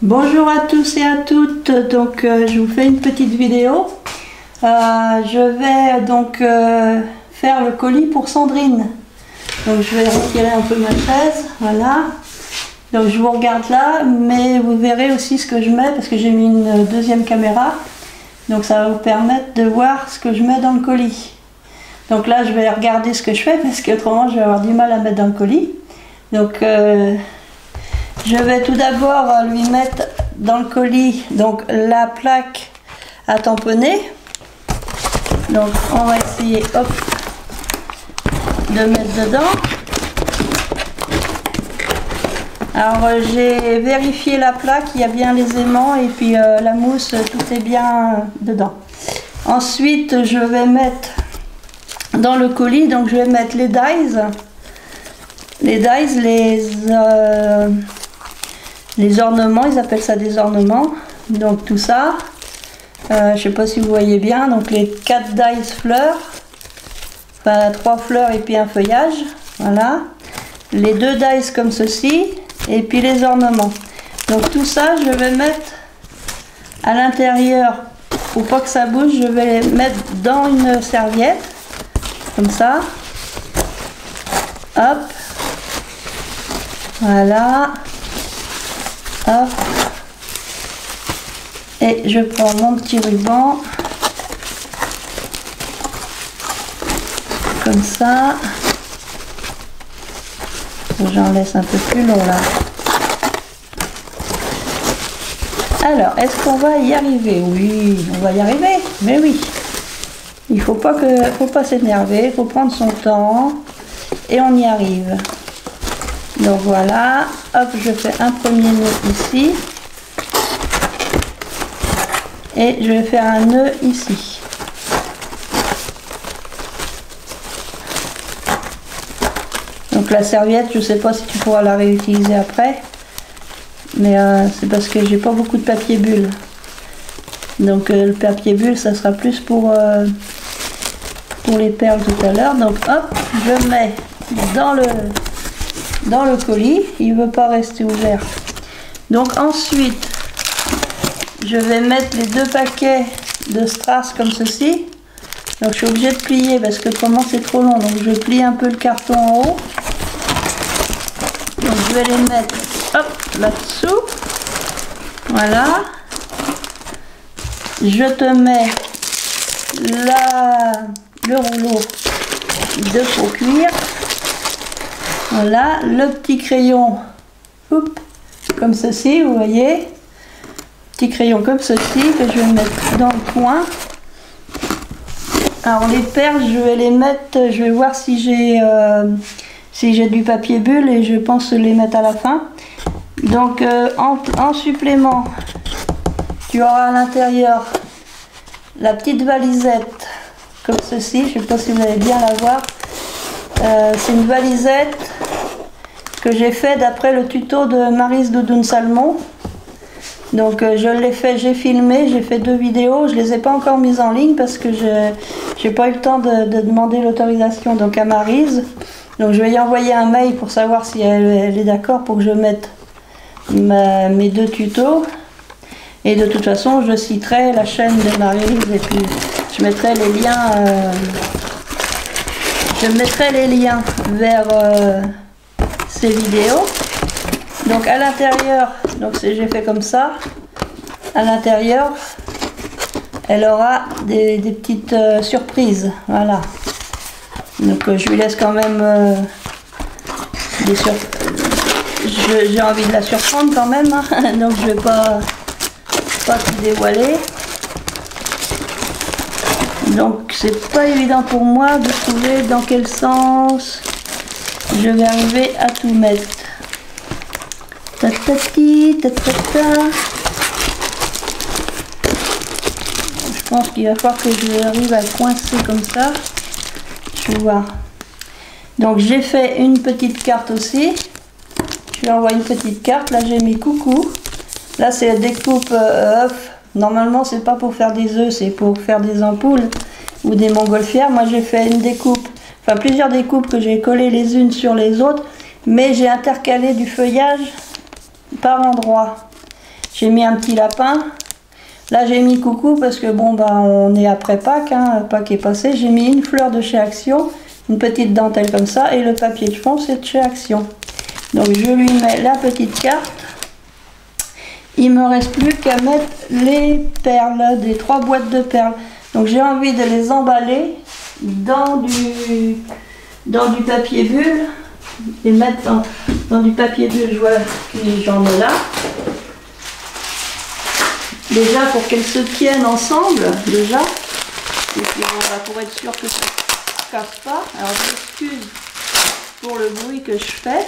Bonjour à tous et à toutes, donc je vous fais une petite vidéo. Je vais donc faire le colis pour Sandrine. Donc je vais retirer un peu ma chaise, voilà. Donc je vous regarde là, mais vous verrez aussi ce que je mets parce que j'ai mis une deuxième caméra. Donc ça va vous permettre de voir ce que je mets dans le colis. Donc là je vais regarder ce que je fais parce qu'autrement je vais avoir du mal à mettre dans le colis. Donc je vais tout d'abord lui mettre dans le colis donc la plaque à tamponner. Donc on va essayer hop de mettre dedans. Alors j'ai vérifié la plaque, il y a bien les aimants et puis la mousse, tout est bien dedans. Ensuite je vais mettre dans le colis, donc je vais mettre les dies, les ornements, ils appellent ça des ornements, donc tout ça, je sais pas si vous voyez bien, donc les 4 dies fleurs, enfin 3 fleurs et puis un feuillage, voilà, les 2 dies comme ceci, et puis les ornements. Donc tout ça, je vais mettre à l'intérieur, pour pas que ça bouge, je vais les mettre dans une serviette, comme ça, hop, voilà. Hop. Et je prends mon petit ruban comme ça. J'en laisse un peu plus long là. Alors, est-ce qu'on va y arriver? Oui, on va y arriver, mais oui. Il faut pas s'énerver, il faut prendre son temps et on y arrive. Donc voilà, hop, je fais un premier nœud ici et je vais faire un nœud ici. Donc la serviette, je ne sais pas si tu pourras la réutiliser après, mais c'est parce que j'ai pas beaucoup de papier bulle. Donc le papier bulle, ça sera plus pour les perles tout à l'heure. Donc hop, je mets dans le colis, il ne veut pas rester ouvert. Donc ensuite, je vais mettre les 2 paquets de strass comme ceci. Donc je suis obligée de plier parce que autrement c'est trop long. Donc je plie un peu le carton en haut. Donc je vais les mettre hop là-dessous. Voilà. Je te mets le rouleau de faux cuir. Voilà, le petit crayon, oups, comme ceci, vous voyez, petit crayon comme ceci que je vais mettre dans le coin. Alors les perles, je vais les mettre, je vais voir si j'ai du papier bulle et je pense les mettre à la fin. Donc en supplément, tu auras à l'intérieur la petite valisette comme ceci, je ne sais pas si vous allez bien la voir. C'est une valisette que j'ai fait d'après le tuto de Maryse Doudoune Salmon. Donc je l'ai fait, j'ai filmé, j'ai fait 2 vidéos, je les ai pas encore mises en ligne parce que j'ai pas eu le temps de demander l'autorisation donc à Maryse. Donc je vais y envoyer un mail pour savoir si elle est d'accord pour que je mette mes 2 tutos. Et de toute façon je citerai la chaîne de Maryse et puis je mettrai les liens. Je mettrai les liens vers ces vidéos. Donc à l'intérieur, donc j'ai fait comme ça. À l'intérieur, elle aura des petites surprises. Voilà. Donc je lui laisse quand même des surprises. J'ai envie de la surprendre quand même, hein. Donc je vais pas tout dévoiler. Donc c'est pas évident pour moi de trouver dans quel sens je vais arriver à tout mettre. Tatati, tatata. Je pense qu'il va falloir que j'arrive à coincer comme ça. Je vais voir. Donc j'ai fait une petite carte aussi. Je lui envoie une petite carte. Là j'ai mis coucou. Là c'est la découpe œuf. Normalement c'est pas pour faire des œufs, c'est pour faire des ampoules ou des montgolfières. Moi j'ai fait une découpe, enfin plusieurs découpes que j'ai collées les unes sur les autres, mais j'ai intercalé du feuillage par endroit. J'ai mis un petit lapin. Là j'ai mis coucou parce que bon bah on est après Pâques, hein, Pâques est passé. J'ai mis une fleur de chez Action, une petite dentelle comme ça, et le papier de fond c'est de chez Action. Donc je lui mets la petite carte. Il me reste plus qu'à mettre les perles, des 3 boîtes de perles. Donc j'ai envie de les emballer dans du papier bulle, les mettre dans du papier bulle. Je vois que j'en ai là. Déjà pour qu'elles se tiennent ensemble, déjà. Et puis pour être sûr que ça ne casse pas. Alors je m'excuse pour le bruit que je fais.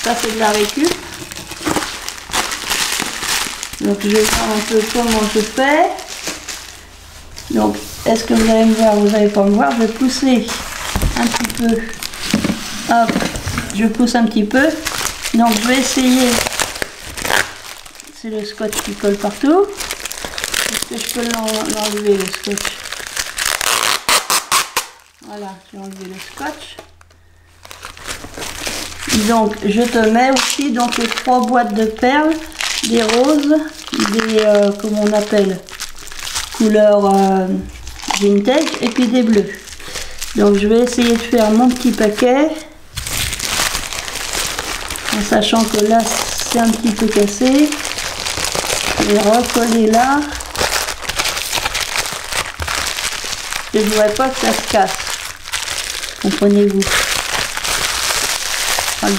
Ça c'est de la récup. Donc je vais voir un peu comment je fais. Donc est-ce que vous allez me voir? Vous n'allez pas me voir. Je vais pousser un petit peu. Hop, je pousse un petit peu. Donc je vais essayer. C'est le scotch qui colle partout. Est-ce que je peux l'enlever le scotch? Voilà, j'ai enlevé le scotch. Donc je te mets aussi donc les 3 boîtes de perles, des roses, des comment on appelle, couleur vintage, et puis des bleus. Donc je vais essayer de faire mon petit paquet, en sachant que là c'est un petit peu cassé. Je vais recoller là. Je ne voudrais pas que ça se casse, comprenez-vous.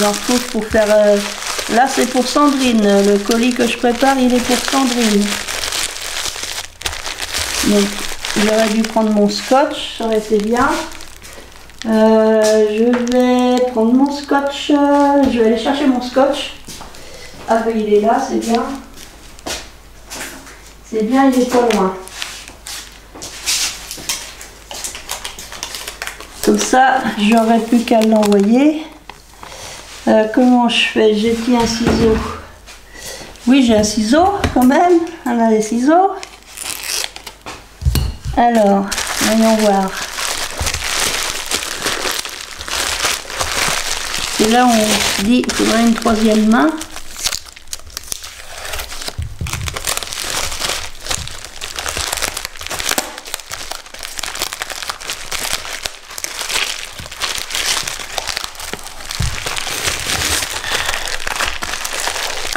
J'en trouve pour faire... là c'est pour Sandrine, le colis que je prépare il est pour Sandrine. Donc j'aurais dû prendre mon scotch, ça aurait été bien. Je vais prendre mon scotch, je vais aller chercher mon scotch. Ah ben il est là, c'est bien. C'est bien, il est pas loin. Comme ça, j'aurais plus qu'à l'envoyer. Comment je fais? J'ai-t-il un ciseau? Oui, j'ai un ciseau quand même. On a des ciseaux. Alors, voyons voir. Et là, on se dit qu'il faudrait une 3e main.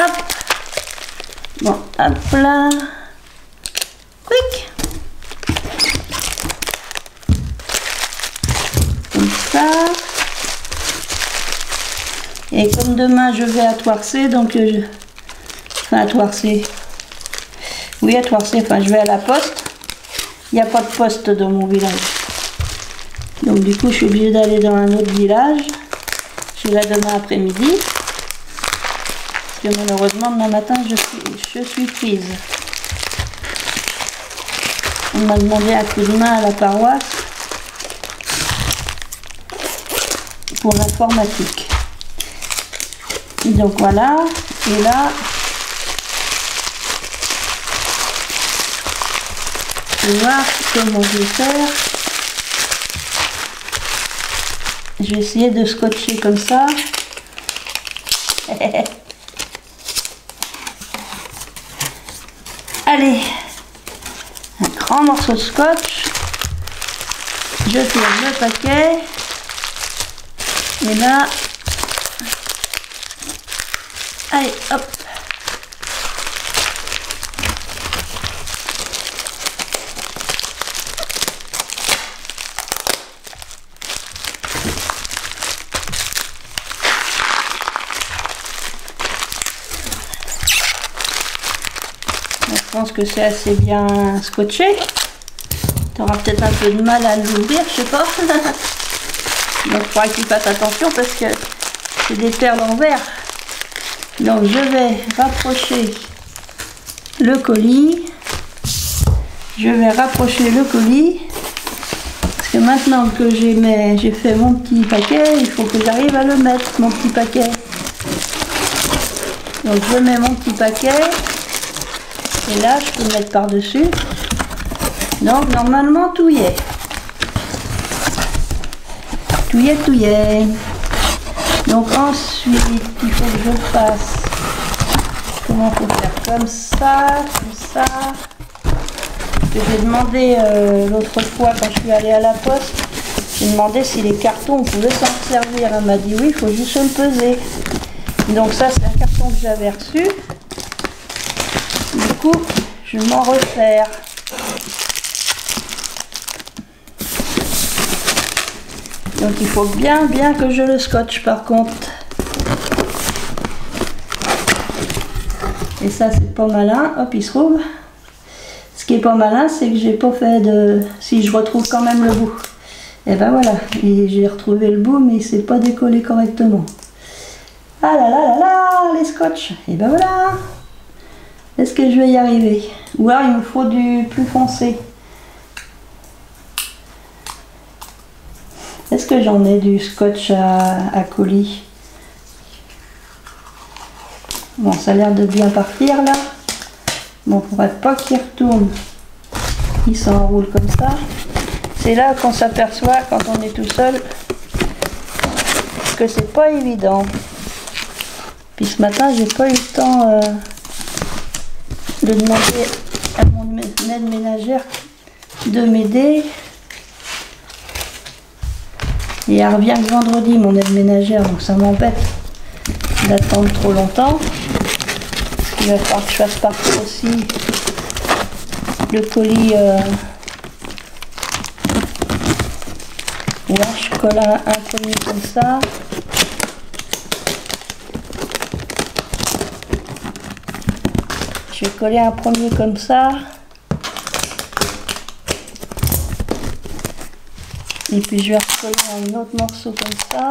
Hop. Bon, hop là. Quick. Comme ça. Et comme demain je vais à Toircé, donc enfin à Toircé. Oui, à Toircé, enfin je vais à la poste. Il n'y a pas de poste dans mon village. Donc du coup je suis obligée d'aller dans un autre village. Je vais là demain après-midi. Parce que malheureusement demain matin je suis prise. On m'a demandé un coup de main à la paroisse pour l'informatique. Donc voilà, et là je vais voir comment je vais faire. Je vais essayer de scotcher comme ça. Allez, un grand morceau de scotch. Je tire le paquet. Et là, allez, hop. Je pense que c'est assez bien scotché. Tu auras peut-être un peu de mal à l'ouvrir, je sais pas. Donc il faudra que tu fasses attention parce que c'est des perles en verre. Donc je vais rapprocher le colis. Je vais rapprocher le colis. Parce que maintenant que j'ai fait mon petit paquet, il faut que j'arrive à le mettre, mon petit paquet. Donc je mets mon petit paquet. Et là, je peux le mettre par-dessus. Donc, normalement, tout y est. Tout y est, tout y est. Donc ensuite, il faut que je fasse, comment faut faire, comme ça, que j'ai demandé l'autre fois quand je suis allée à la poste, j'ai demandé si les cartons on pouvait s'en servir. Elle m'a dit oui, il faut juste le peser. Donc ça c'est un carton que j'avais reçu. Du coup, je vais m'en refaire. Donc il faut bien que je le scotche par contre. Et ça c'est pas malin, hop il se trouve. Ce qui est pas malin c'est que j'ai pas fait de... Si je retrouve quand même le bout. Et ben voilà, et j'ai retrouvé le bout mais il s'est pas décollé correctement. Ah là là là là, les scotch. Et ben voilà. Est-ce que je vais y arriver? Ou alors il me faut du plus foncé. Est-ce que j'en ai du scotch à colis? Bon, ça a l'air de bien partir là. Bon, faudrait pas qu'il retourne. Il s'enroule comme ça. C'est là qu'on s'aperçoit quand on est tout seul que c'est pas évident. Puis ce matin, j'ai pas eu le temps de demander à mon aide ménagère de m'aider. Et elle revient le vendredi, mon aide ménagère, donc ça m'embête d'attendre trop longtemps. Il va falloir que je fasse partir aussi le colis. Là, je colle un premier comme ça. Je vais coller un premier comme ça. Et puis je vais recoller un autre morceau comme ça.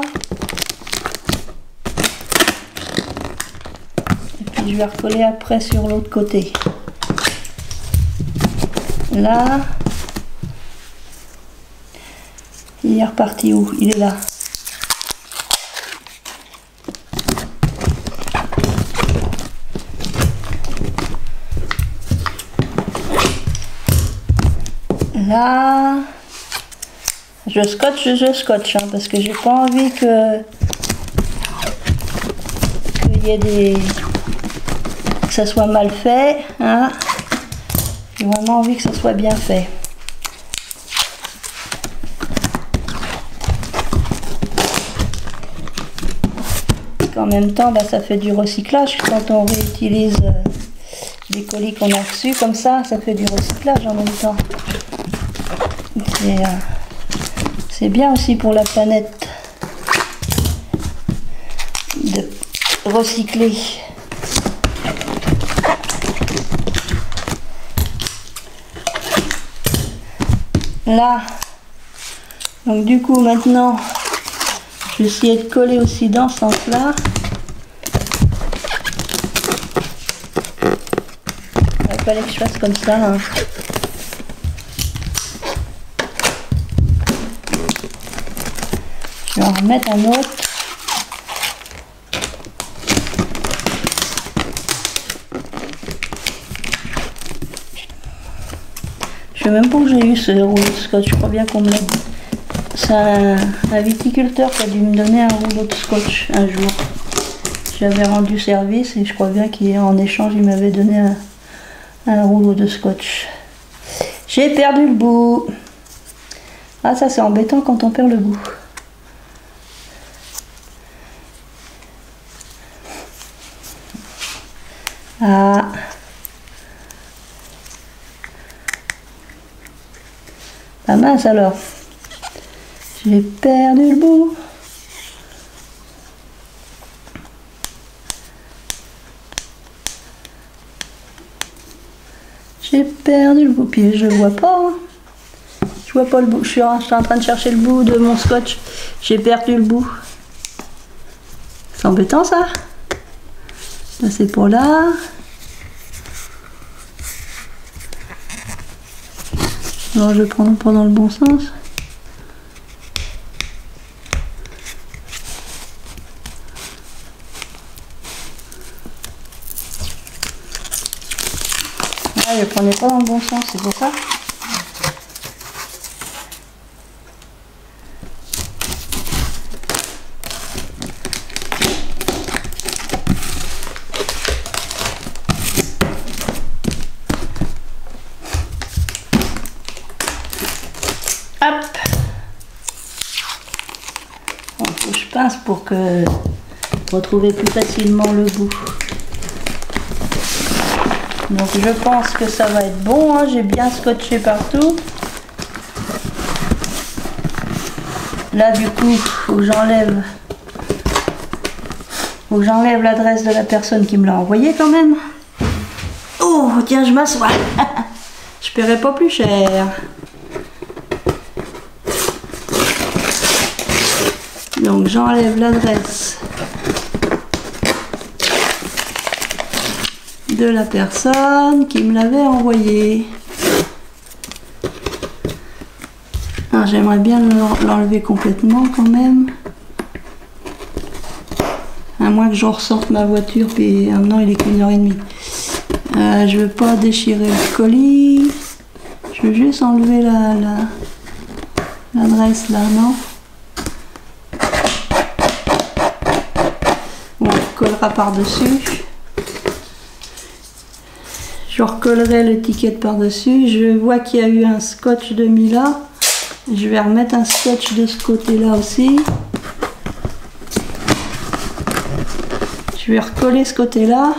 Et puis je vais recoller après sur l'autre côté. Là. Il est reparti où? Il est là. Là. Je scotche hein, parce que j'ai pas envie qu'il y ait que ça soit mal fait. Hein. J'ai vraiment envie que ça soit bien fait. En même temps, bah, ça fait du recyclage quand on réutilise des colis qu'on a reçus comme ça fait du recyclage en même temps. C'est bien aussi pour la planète de recycler. Là, donc du coup maintenant, je vais essayer de coller aussi dans ce sens-là. Il fallait que je fasse comme ça. Hein. Je vais en remettre un autre. Je sais même pas où j'ai eu ce rouleau de scotch. Je crois bien qu'on me l'a dit. C'est un viticulteur qui a dû me donner un rouleau de scotch un jour. J'avais rendu service et je crois bien qu'en échange il m'avait donné un rouleau de scotch. J'ai perdu le bout. Ah ça c'est embêtant quand on perd le bout. Ah. Ah mince alors. J'ai perdu le bout. J'ai perdu le bout. Puis je le vois pas. Hein. Je vois pas le bout. Je suis en train de chercher le bout de mon scotch. J'ai perdu le bout. C'est embêtant ça. Là c'est pour là. Alors je prends pas dans le bon sens. Ah, je prenais pas dans le bon sens, c'est pour ça. pince pour que retrouver plus facilement le bout. Donc je pense que ça va être bon, hein. J'ai bien scotché partout. Là du coup, faut que j'enlève l'adresse de la personne qui me l'a envoyé quand même. Oh tiens, je m'assois. Je paierai pas plus cher. Donc j'enlève l'adresse de la personne qui me l'avait envoyé. J'aimerais bien l'enlever complètement quand même. À moins que je ressorte ma voiture, puis maintenant il est qu'1h30. Je veux pas déchirer le colis. Je veux juste enlever l'adresse là, non? On recollera par-dessus. Je recollerai l'étiquette par-dessus. Je vois qu'il y a eu un scotch de mis là. Je vais remettre un scotch de ce côté-là aussi. Je vais recoller ce côté-là.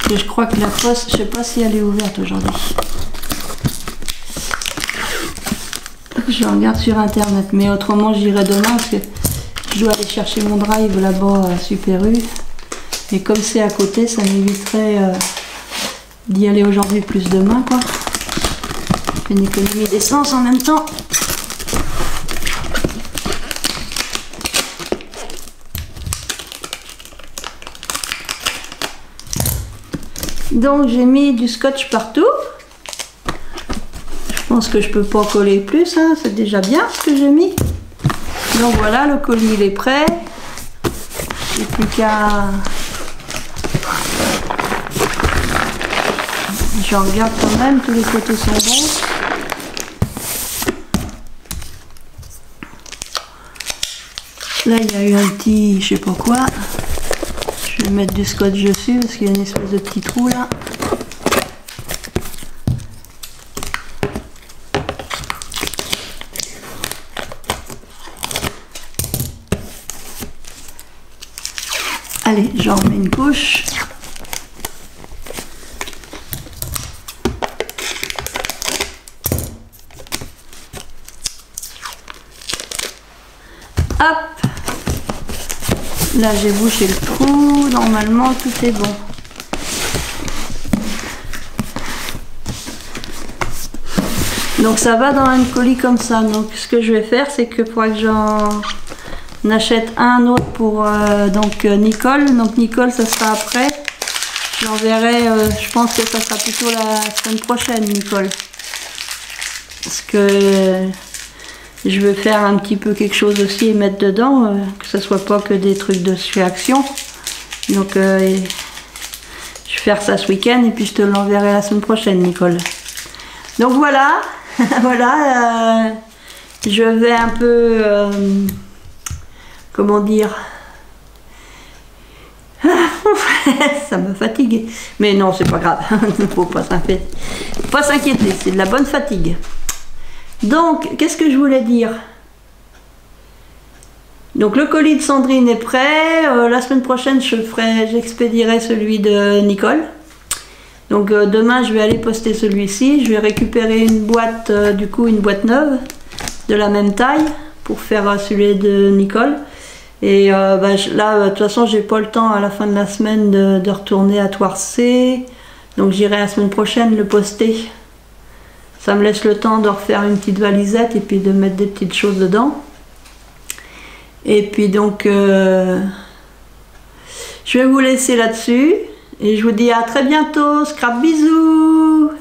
Je crois que la poste, je sais pas si elle est ouverte aujourd'hui. Je regarde sur internet, mais autrement j'irai demain parce que je dois aller chercher mon drive là-bas à Super U. Et comme c'est à côté, ça m'éviterait d'y aller aujourd'hui plus demain, quoi. Je fais une économie d'essence en même temps. Donc j'ai mis du scotch partout. Je pense que je peux pas coller plus, hein. C'est déjà bien ce que j'ai mis. Donc voilà, le colis il est prêt. J'ai plus qu'à... Je regarde quand même, tous les côtés sont bons. Là il y a eu un petit, je sais pas quoi. Je vais mettre du scotch dessus parce qu'il y a une espèce de petit trou là. Allez, j'en remets une couche. Hop! Là, j'ai bouché le trou. Normalement, tout est bon. Donc, ça va dans un colis comme ça. Donc, ce que je vais faire, c'est que pour que j'en achète un autre pour Nicole. Donc, Nicole, ça sera après. J'enverrai, je pense que ça sera plutôt la semaine prochaine, Nicole. Parce que je veux faire un petit peu quelque chose aussi et mettre dedans, que ce soit pas que des trucs de chez Action. Donc je vais faire ça ce week-end et puis je te l'enverrai la semaine prochaine, Nicole. Donc voilà, voilà, je vais un peu, comment dire, ça me fatigue. Mais non, c'est pas grave, il ne faut pas s'inquiéter, c'est de la bonne fatigue. Donc, qu'est-ce que je voulais dire? Donc, le colis de Sandrine est prêt. La semaine prochaine, j'expédierai celui de Nicole. Donc, demain, je vais aller poster celui-ci. Je vais récupérer une boîte, du coup, une boîte neuve de la même taille pour faire celui de Nicole. Et là, de toute façon, j'ai pas le temps à la fin de la semaine de retourner à Toircé. Donc, j'irai la semaine prochaine le poster. Ça me laisse le temps de refaire une petite valisette et puis de mettre des petites choses dedans. Et puis donc, je vais vous laisser là-dessus. Et je vous dis à très bientôt. Scrap bisous!